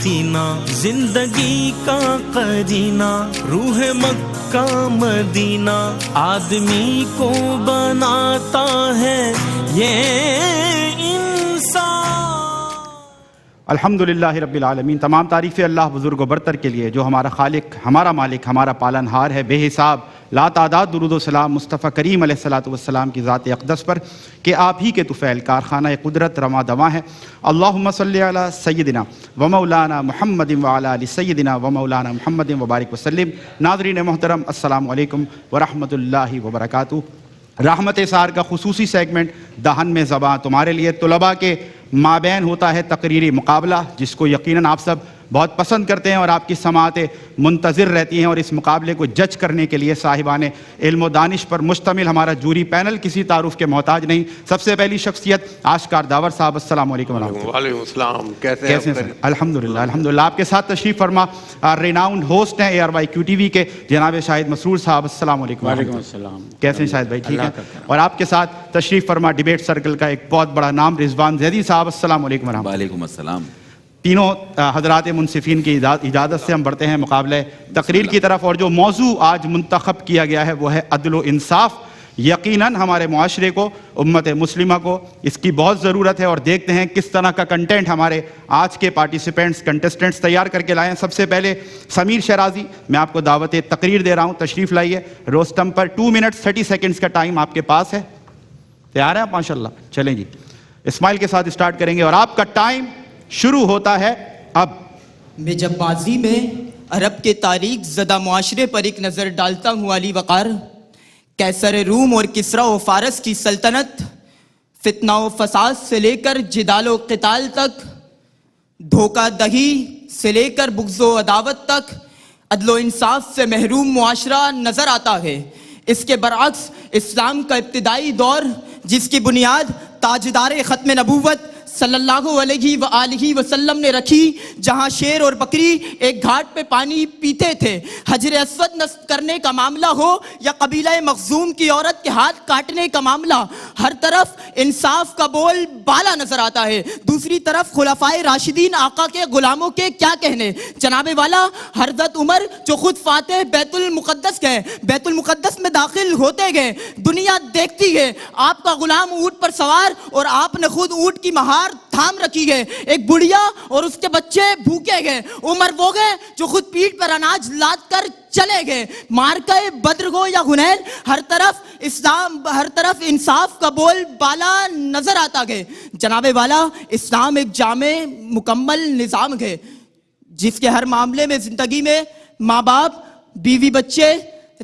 سفینہ زندگی کا قرینہ روح مکہ مدینہ آدمی کو بناتا ہے یہ انسان۔ الحمدللہ رب العالمین، تمام تعریفیں اللہ بزرگ و برتر کے لیے جو ہمارا خالق، ہمارا مالک، ہمارا پالن ہار ہے۔ بے حساب لا تعداد درود و سلام مصطفیٰ کریم علیہ السلام کی ذات اقدس پر کہ آپ ہی کے طفیل کارخانہ قدرت رواں دواں ہے۔ اللہم صلی علی سیدنا و مولانا محمد وعلی آل سیدنا و مولانا محمد وبارک وسلم۔ ناظرین محترم، السلام علیکم ورحمۃ اللہ وبرکاتہ۔ رحمت سار کا خصوصی سیگمنٹ دہن میں زباں تمہارے لیے طلباء کے مابین ہوتا ہے تقریری مقابلہ، جس کو یقیناً آپ سب بہت پسند کرتے ہیں اور آپ کی سماعتیں منتظر رہتی ہیں، اور اس مقابلے کو جج کرنے کے لیے صاحبان علم و دانش پر مشتمل ہمارا جوری پینل کسی تعارف کے محتاج نہیں۔ سب سے پہلی شخصیت آشکار داور صاحب، السلام علیکم ورحمۃ اللہ۔ وعلیکم السلام، کیسے ہیں؟ الحمدللہ آپ کے ساتھ تشریف فرما ریناؤنڈ ہوسٹ ہیں ARYQ TV کے جناب شاہد مسرور صاحب، السلام علیکم۔ وعلیکم السلام۔ کیسے ہیں شاہد بھائی؟ ٹھیک ہے۔ اور آپ کے ساتھ تشریف فرما ڈیبیٹ سرکل کا ایک بہت بڑا نام رضوان زیدی صاحب، السلام علیکم ورحمۃ اللہ۔ وعلیکم السلام۔ تینوں حضرات منصفین کی اجازت سے ہم بڑھتے ہیں مقابلے تقریر کی طرف، اور جو موضوع آج منتخب کیا گیا ہے وہ ہے عدل و انصاف۔ یقیناً ہمارے معاشرے کو، امت مسلمہ کو اس کی بہت ضرورت ہے، اور دیکھتے ہیں کس طرح کا کنٹینٹ ہمارے آج کے کنٹسٹنٹس تیار کر کے لائے ہیں۔ سب سے پہلے سمیر شیرازی، میں آپ کو دعوت تقریر دے رہا ہوں، تشریف لائیے روستم پر۔ 2 منٹ 30 سیکنڈز کا ٹائم آپ کے پاس ہے، تیار ہیں آپ؟ ماشاءاللہ، چلیں جی، اسمائل کے ساتھ اسٹارٹ کریں گے اور آپ کا ٹائم شروع ہوتا ہے اب۔ میں جب ماضی میں عرب کے تاریخ زدہ معاشرے پر ایک نظر ڈالتا ہوں علی وقار، قیصر روم اور کسریٰ و فارس کی سلطنت، فتنہ و فساد سے لے کر جدال و قتال تک، دھوکہ دہی سے لے کر بغض و عداوت تک، عدل و انصاف سے محروم معاشرہ نظر آتا ہے۔ اس کے برعکس اسلام کا ابتدائی دور، جس کی بنیاد تاجدار ختم نبوت صلی اللہ علیہ وآلہ وسلم نے رکھی، جہاں شیر اور بکری ایک گھاٹ پہ پانی پیتے تھے، حجر اسود نصب کرنے کا معاملہ ہو یا قبیلہ مخزوم کی عورت کے ہاتھ کاٹنے کا معاملہ، ہر طرف انصاف کا بول بالا نظر آتا ہے۔ دوسری طرف خلفائے راشدین آقا کے غلاموں کے کیا کہنے، جناب والا حضرت عمر جو خود فاتح بیت المقدس گئے، بیت المقدس میں داخل ہوتے گئے، دنیا دیکھتی ہے آپ کا غلام اونٹ پر سوار، اور آپ نے خود اونٹ کی مہار تھام رکھی گئے، ایک بڑھیا اور اس کے بچے بھوکے گئے۔ عمر وہ گئے جو خود پیٹھ پر اناج لاد کر چلے گئے۔ مارکہ بدر ہو یا حنین، ہر طرف انصاف کا بول بالا نظر آتا گئے۔ جناب والا اسلام ایک جامع مکمل نظام ہے، جس کے ہر معاملے میں زندگی میں ماں باپ، بیوی بچے،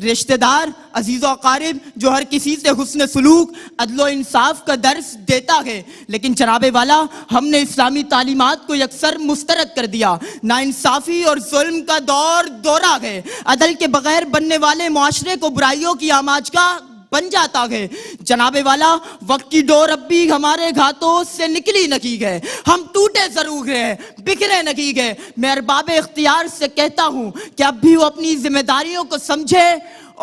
رشتہ دار، عزیز و اقارب، جو ہر کسی سے حسن سلوک، عدل و انصاف کا درس دیتا ہے۔ لیکن جناب والا ہم نے اسلامی تعلیمات کو یکسر مسترد کر دیا، ناانصافی اور ظلم کا دور دورہ ہے، عدل کے بغیر بننے والے معاشرے کو برائیوں کی آماجگاہ بن جاتا ہے۔ جناب والا وقت کی ڈور اب بھی ہمارے ہاتھوں سے نکلی نہیں گئے، ہم ٹوٹے ضرور گئے، بکھرے نہیں گئے۔ میں ارباب اختیار سے کہتا ہوں کہ اب بھی وہ اپنی ذمہ داریوں کو سمجھے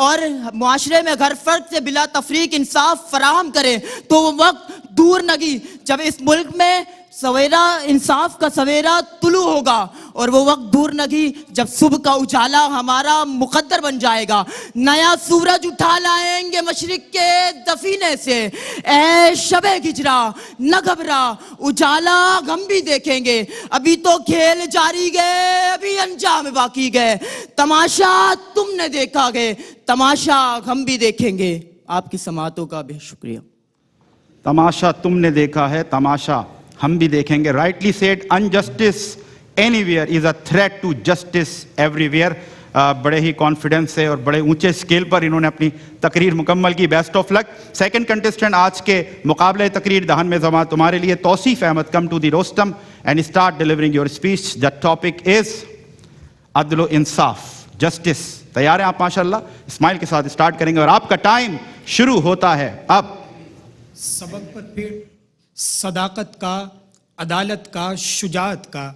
اور معاشرے میں گھر فرد سے بلا تفریق انصاف فراہم کرے، تو وہ وقت دور نہیں جب اس ملک میں سویرا انصاف کا سویرا طلوع ہوگا، اور وہ وقت دور نہیں جب صبح کا اجالا ہمارا مقدر بن جائے گا۔ نیا سورج اٹھا لائیں گے مشرق کے دفینے سے، اے شب ہجرا نہ گھبرا، اجالا ہم بھی دیکھیں گے، ابھی تو کھیل جاری گئے، ابھی انجام باقی گئے، تماشا تم نے دیکھا گئے، تماشا ہم بھی دیکھیں گے۔ آپ کی سماعتوں کا بے شکریہ۔ تماشا تم نے دیکھا ہے، تماشا ہم بھی دیکھیں گے۔ Rightly said, injustice anywhere is a threat to justice everywhere. بڑے ہی کانفیڈنس سے اور بڑے اونچے اسکیل پر انہوں نے اپنی تقریر مکمل کی، best of luck. Second contestant آج کے مقابلے تقریر دہن میں زباں تمہارے لیے Tauseef Ahmed, come to the rostrum and start delivering your speech. The topic is عدل و انصاف، جسٹس۔ تیار ہیں آپ؟ ماشاءاللہ، اسمائل کے ساتھ اسٹارٹ کریں گے اور آپ کا ٹائم شروع ہوتا ہے اب۔ سبق پر پھر صداقت کا، عدالت کا، شجاعت کا،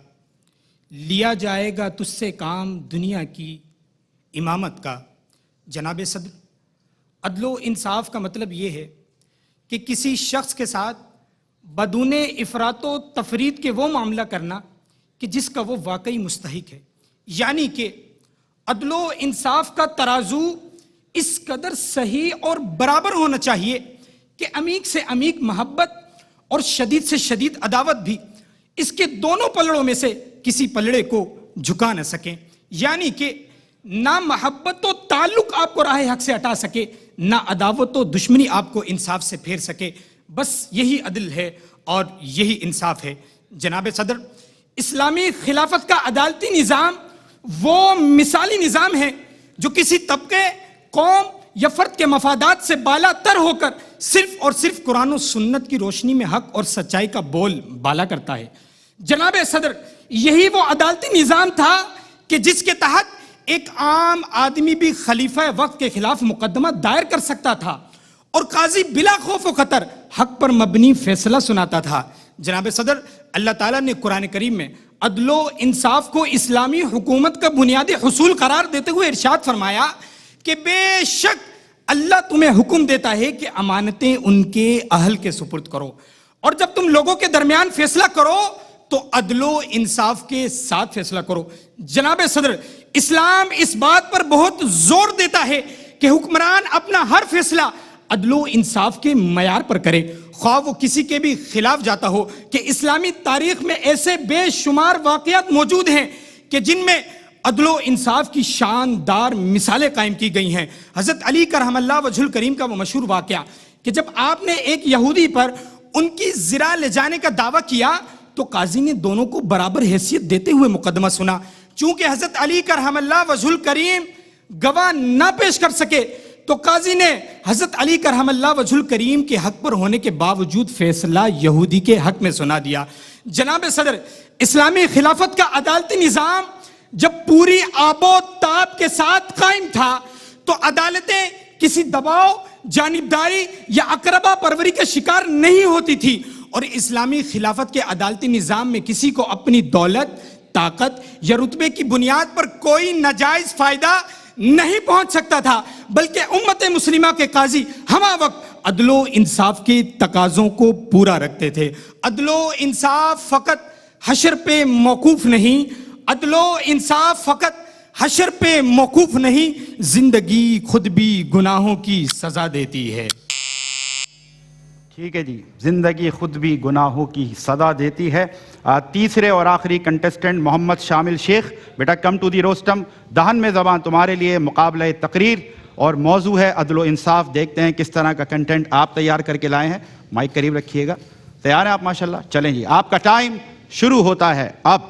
لیا جائے گا تجھ سے کام دنیا کی امامت کا۔ جناب صدر، عدل و انصاف کا مطلب یہ ہے کہ کسی شخص کے ساتھ بدون افراط و تفریط کے وہ معاملہ کرنا کہ جس کا وہ واقعی مستحق ہے، یعنی کہ عدل و انصاف کا ترازو اس قدر صحیح اور برابر ہونا چاہیے کہ عمیق سے عمیق محبت اور شدید سے شدید عداوت بھی اس کے دونوں پلڑوں میں سے کسی پلڑے کو جھکا نہ سکیں، یعنی کہ نہ محبت و تعلق آپ کو راہ حق سے ہٹا سکے، نہ عداوت و دشمنی آپ کو انصاف سے پھیر سکے۔ بس یہی عدل ہے اور یہی انصاف ہے۔ جناب صدر، اسلامی خلافت کا عدالتی نظام وہ مثالی نظام ہے جو کسی طبقے، قوم یا فرد کے مفادات سے بالا تر ہو کر صرف اور صرف قرآن و سنت کی روشنی میں حق اور سچائی کا بول بالا کرتا ہے۔ جناب صدر، یہی وہ عدالتی نظام تھا کہ جس کے تحت ایک عام آدمی بھی خلیفہ وقت کے خلاف مقدمہ دائر کر سکتا تھا اور قاضی بلا خوف و خطر حق پر مبنی فیصلہ سناتا تھا۔ جناب صدر، اللہ تعالیٰ نے قرآن کریم میں عدل و انصاف کو اسلامی حکومت کا بنیادی حصول قرار دیتے ہوئے ارشاد فرمایا کہ بے شک اللہ تمہیں حکم دیتا ہے کہ امانتیں ان کے اہل کے سپرد کرو، اور جب تم لوگوں کے درمیان فیصلہ کرو تو عدل و انصاف کے ساتھ فیصلہ کرو۔ جناب صدر، اسلام اس بات پر بہت زور دیتا ہے کہ حکمران اپنا ہر فیصلہ عدل و انصاف کے معیار پر کرے، خواہ وہ کسی کے بھی خلاف جاتا ہو۔ کہ اسلامی تاریخ میں ایسے بے شمار واقعات موجود ہیں کہ جن میں عدل و انصاف کی شاندار مثالیں قائم کی گئی ہیں۔ حضرت علی کرم اللہ وجہ الکریم کا وہ مشہور واقعہ کہ جب آپ نے ایک یہودی پر ان کی زرا لے جانے کا دعویٰ کیا تو قاضی نے دونوں کو برابر حیثیت دیتے ہوئے مقدمہ سنا۔ چونکہ حضرت علی کرم اللہ وجہ الکریم گواہ نہ پیش کر سکے تو قاضی نے حضرت علی کرم اللہ وجہ الکریم کے حق پر ہونے کے باوجود فیصلہ یہودی کے حق میں سنا دیا۔ جناب صدر، اسلامی خلافت کا عدالتی نظام جب پوری آب و تاب کے ساتھ قائم تھا تو عدالتیں کسی دباؤ، جانبداری یا اقربا پروری کا شکار نہیں ہوتی تھی، اور اسلامی خلافت کے عدالتی نظام میں کسی کو اپنی دولت، طاقت یا رتبے کی بنیاد پر کوئی ناجائز فائدہ نہیں پہنچ سکتا تھا، بلکہ امت مسلمہ کے قاضی ہمہ وقت عدل و انصاف کے تقاضوں کو پورا رکھتے تھے۔ عدل و انصاف فقط حشر پہ موقوف نہیں، عدل و انصاف فقط حشر پہ موقوف نہیں، زندگی خود بھی گناہوں کی سزا دیتی ہے۔ ٹھیک ہے جی، زندگی خود بھی گناہوں کی سزا دیتی ہے۔ تیسرے اور آخری کنٹسٹنٹ محمد شامل شیخ، بیٹا کم ٹو دی روسٹم، دہن میں زبان تمہارے لیے مقابلہ تقریر، اور موضوع ہے عدل و انصاف۔ دیکھتے ہیں کس طرح کا کنٹینٹ آپ تیار کر کے لائے ہیں۔ مائک قریب رکھیے گا۔ تیار ہیں آپ؟ ماشاءاللہ، چلیں جی، آپ کا ٹائم شروع ہوتا ہے اب۔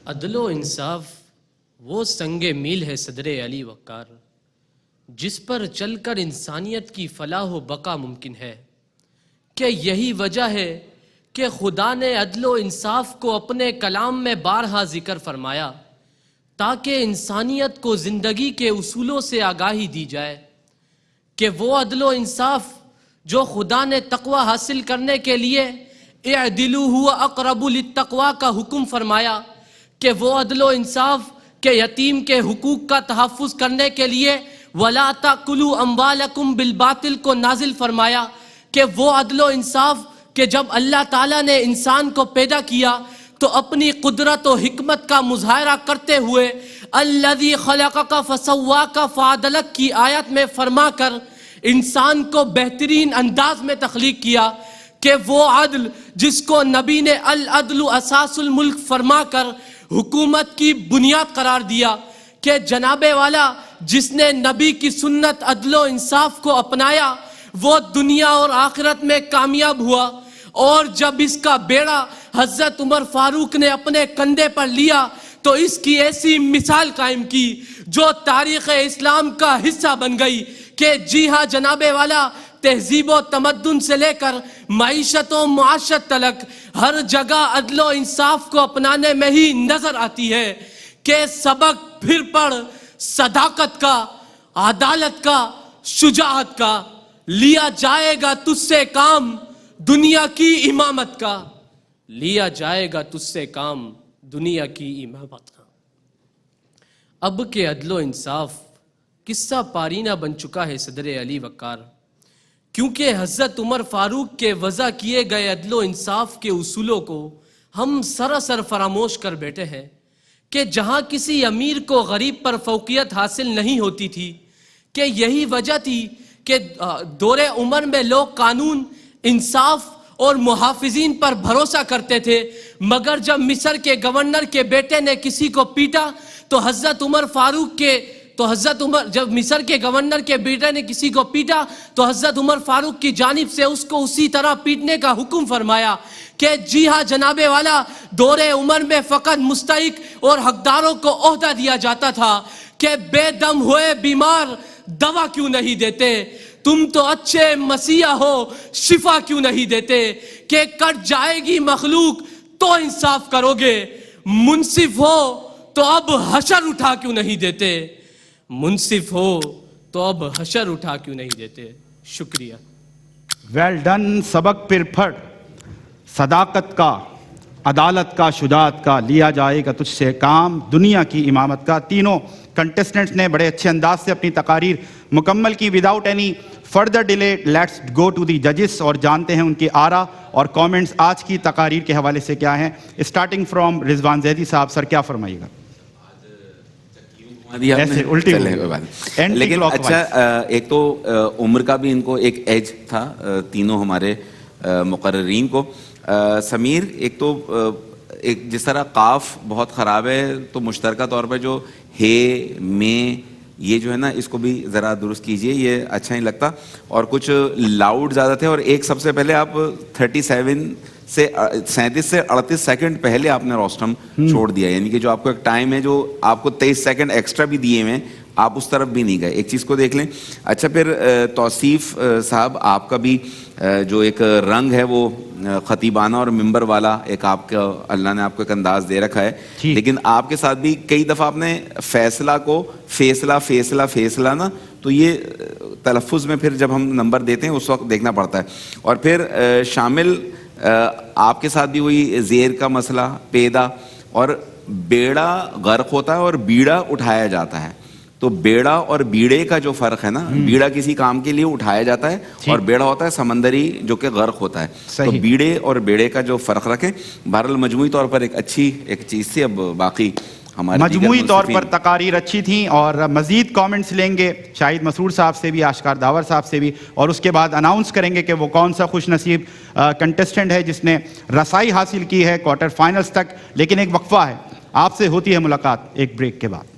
عدل و انصاف وہ سنگ میل ہے صدر علی وقار، جس پر چل کر انسانیت کی فلاح و بقا ممکن ہے، کہ یہی وجہ ہے کہ خدا نے عدل و انصاف کو اپنے کلام میں بارہا ذکر فرمایا تاکہ انسانیت کو زندگی کے اصولوں سے آگاہی دی جائے، کہ وہ عدل و انصاف جو خدا نے تقوی حاصل کرنے کے لیے اعدلوا هو اقرب للتقوی کا حکم فرمایا، کہ وہ عدل و انصاف کہ یتیم کے حقوق کا تحفظ کرنے کے لیے وَلَا تَأْكُلُوا أَمْوَالَكُمْ بِالْبَاطِلِ کو نازل فرمایا، کہ وہ عدل و انصاف کہ جب اللہ تعالیٰ نے انسان کو پیدا کیا تو اپنی قدرت و حکمت کا مظاہرہ کرتے ہوئے الَّذِي خَلَقَكَ فَسَوَّاكَ فَعَدَلَكَ کی آیت میں فرما کر انسان کو بہترین انداز میں تخلیق کیا، کہ وہ عدل جس کو نبی نے العدل اساس الملک فرما کر حکومت کی بنیاد قرار دیا، کہ جناب والا جس نے نبی کی سنت عدل و انصاف کو اپنایا وہ دنیا اور آخرت میں کامیاب ہوا، اور جب اس کا بیڑا حضرت عمر فاروق نے اپنے کندھے پر لیا تو اس کی ایسی مثال قائم کی جو تاریخ اسلام کا حصہ بن گئی، کہ جی ہاں جناب والا تہذیب و تمدن سے لے کر معیشت و معاشرت تلک ہر جگہ عدل و انصاف کو اپنانے میں ہی نظر آتی ہے، کہ سبق پھر پڑھ صداقت کا، عدالت کا، شجاعت کا، لیا جائے گا تجھ سے کام دنیا کی امامت کا، لیا جائے گا تجھ سے کام دنیا کی امامت کا۔ اب کے عدل و انصاف قصہ پارینہ بن چکا ہے صدر علی وقار، کیونکہ حضرت عمر فاروق کے وضع کیے گئے عدل و انصاف کے اصولوں کو ہم سراسر فراموش کر بیٹھے ہیں کہ جہاں کسی امیر کو غریب پر فوقیت حاصل نہیں ہوتی تھی، کہ یہی وجہ تھی کہ دور عمر میں لوگ قانون، انصاف اور محافظین پر بھروسہ کرتے تھے، مگر جب مصر کے گورنر کے بیٹے نے کسی کو پیٹا تو جب مصر کے گورنر کے بیٹے نے کسی کو پیٹا تو حضرت عمر فاروق کی جانب سے اس کو اسی طرح پیٹنے کا حکم فرمایا کہ جی ہاں جناب والا، دور عمر میں فقط مستحق اور حقداروں کو عہدہ دیا جاتا تھا کہ بے دم ہوئے بیمار دوا کیوں نہیں دیتے، تم تو اچھے مسیحا ہو شفا کیوں نہیں دیتے، کہ کٹ جائے گی مخلوق تو انصاف کرو گے، منصف ہو تو اب حشر اٹھا کیوں نہیں دیتے، منصف ہو تو اب حشر اٹھا کیوں نہیں دیتے۔ شکریہ۔ ویل ڈن، سبق پھر پھٹ، صداقت کا، عدالت کا، شجاعت کا، لیا جائے گا تجھ سے کام دنیا کی امامت کا۔ تینوں کنٹیسٹنٹس نے بڑے اچھے انداز سے اپنی تقاریر مکمل کی۔ Without any further delay let's go to the ججز اور جانتے ہیں ان کی آرا اور کامنٹس آج کی تقاریر کے حوالے سے کیا ہیں۔ اسٹارٹنگ فرام رضوان زیدی صاحب، سر کیا فرمائیے گا؟ ایسے الٹی لیکن اچھا، ایک تو عمر کا بھی ان کو ایک ایج تھا تینوں ہمارے مقررین کو۔ سمیر، ایک تو ایک جس طرح قاف بہت خراب ہے تو مشترکہ طور پہ جو ہے میں یہ جو ہے نا اس کو بھی ذرا درست کیجئے، یہ اچھا نہیں لگتا، اور کچھ لاؤڈ زیادہ تھے، اور ایک سب سے پہلے آپ 37 سے 38 سیکنڈ پہلے آپ نے روسٹم چھوڑ دیا، یعنی کہ جو آپ کو ایک ٹائم ہے جو آپ کو 23 سیکنڈ ایکسٹرا بھی دیے ہوئے ہیں، آپ اس طرف بھی نہیں گئے، ایک چیز کو دیکھ لیں۔ اچھا، پھر توصیف صاحب، آپ کا بھی جو ایک رنگ ہے وہ خطیبانہ اور ممبر والا ایک آپ کا اللہ نے آپ کو ایک انداز دے رکھا ہے، لیکن آپ کے ساتھ بھی کئی دفعہ آپ نے فیصلہ کو فیصلہ نا، تو یہ تلفظ میں پھر جب ہم نمبر دیتے ہیں اس وقت دیکھنا پڑتا ہے۔ اور پھر شامل آپ کے ساتھ بھی وہی زیر کا مسئلہ پیدا، اور بیڑا غرق ہوتا ہے اور بیڑا اٹھایا جاتا ہے، تو بیڑا اور بیڑے کا جو فرق ہے نا، بیڑا کسی کام کے لیے اٹھایا جاتا ہے اور بیڑا ہوتا ہے سمندری جو کہ غرق ہوتا ہے، تو بیڑے اور بیڑے کا جو فرق رکھیں۔ بہرحال مجموعی طور پر ایک اچھی ایک چیز تھی۔ اب باقی ہمارے مجموعی طور پر تقاریر اچھی تھیں، اور مزید کامنٹس لیں گے شاہد مسرور صاحب سے بھی، آشکار داور صاحب سے بھی، اور اس کے بعد اناؤنس کریں گے کہ وہ کون سا خوش نصیب کنٹیسٹنٹ ہے جس نے رسائی حاصل کی ہے کوارٹر فائنلز تک۔ لیکن ایک وقفہ ہے، آپ سے ہوتی ہے ملاقات ایک بریک کے بعد۔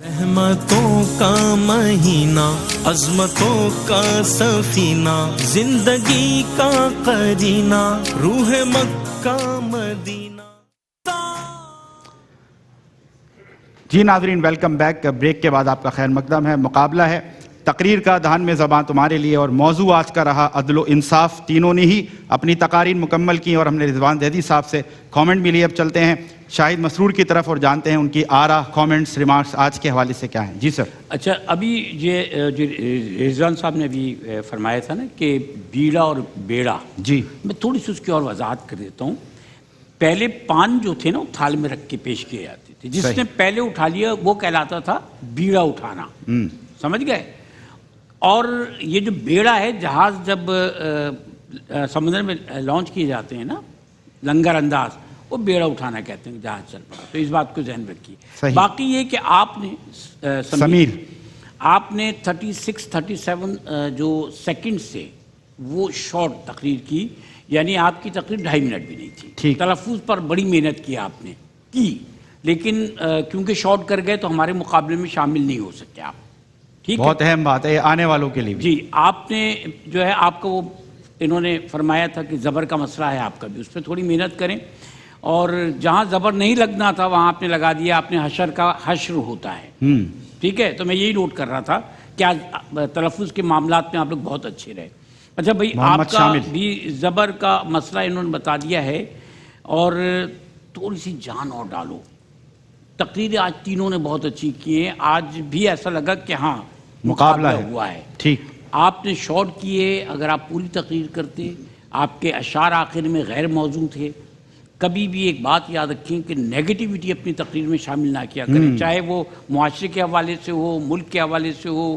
رحمتوں کا مہینہ، عظمتوں کا سفینہ، زندگی کا قرینہ، روح مکہ مدینہ۔ جی ناظرین، ویلکم بیک۔ بریک کے بعد آپ کا خیر مقدم ہے۔ مقابلہ ہے تقریر کا، دہن میں زباں تمہارے لیے، اور موضوع آج کا رہا عدل و انصاف۔ تینوں نے ہی اپنی تقاریر مکمل کی اور ہم نے رضوان زیدی صاحب سے کامنٹ بھی لیے۔ اب چلتے ہیں شاہد مسرور کی طرف اور جانتے ہیں ان کی آرا، کامنٹس، ریمارکس آج کے حوالے سے کیا ہیں۔ جی سر۔ اچھا، ابھی یہ جو رضوان صاحب نے بھی فرمایا تھا نا کہ بیڑا اور بیڑا، جی میں تھوڑی سی اس کی اور وضاحت کر دیتا ہوں۔ پہلے پان جو تھے نا وہ تھال میں رکھ کے پیش کیے جاتے تھے، جس نے پہلے اٹھا لیا وہ کہلاتا تھا بیڑا اٹھانا، سمجھ گئے؟ اور یہ جو بیڑا ہے، جہاز جب سمندر میں لانچ کیے جاتے ہیں نا لنگر انداز، وہ بیڑا اٹھانا کہتے ہیں، جہاز چل پڑا، تو اس بات کو ذہن رکھیے۔ باقی یہ کہ آپ نے سمیر، آپ نے 37 جو سیکنڈ سے وہ شارٹ تقریر کی، یعنی آپ کی تقریر 2.5 منٹ بھی نہیں تھی۔ تلفظ پر بڑی محنت کی آپ نے کی، لیکن کیونکہ شارٹ کر گئے تو ہمارے مقابلے میں شامل نہیں ہو سکتے آپ، ٹھیک ہے؟ بہت اہم بات ہے آنے والوں کے لیے بھی۔ جی، آپ نے جو ہے آپ کا وہ انہوں نے فرمایا تھا کہ زبر کا مسئلہ ہے آپ کا بھی، اس پہ تھوڑی محنت کریں، اور جہاں زبر نہیں لگنا تھا وہاں آپ نے لگا دیا، آپ نے حشر کا حشر ہوتا ہے، ٹھیک ہے؟ تو میں یہی نوٹ کر رہا تھا کہ آج تلفظ کے معاملات میں آپ لوگ بہت اچھے رہے۔ اچھا بھائی، آپ کا بھی زبر کا مسئلہ انہوں نے بتا دیا ہے، اور تھوڑی سی جان اور ڈالو۔ تقریر آج تینوں نے بہت اچھی کی ہیں، آج بھی ایسا لگا کہ ہاں مقابلہ ہوا ہے، ٹھیک۔ آپ نے شارٹ کیے، اگر آپ پوری تقریر کرتے، آپ کے اشعار آخر میں غیر موزوں تھے۔ کبھی بھی ایک بات یاد رکھیں کہ نیگیٹیوٹی اپنی تقریر میں شامل نہ کیا کریں، چاہے وہ معاشرے کے حوالے سے ہو، ملک کے حوالے سے ہو،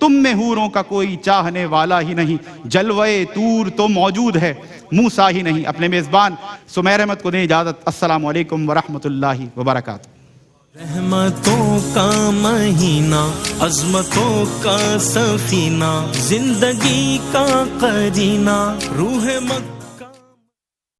تم میں حوروں کا کوئی چاہنے والا ہی نہیں، جلوے طور تو موجود ہے موسیٰ ہی نہیں۔ اپنے میزبان سمیر احمد کو دیں اجازت۔ السلام علیکم ورحمۃ اللہ وبرکاتہ۔ رحمتوں کا مہینہ، عظمتوں کا سفینہ، زندگی کا قرینہ، روح مکہ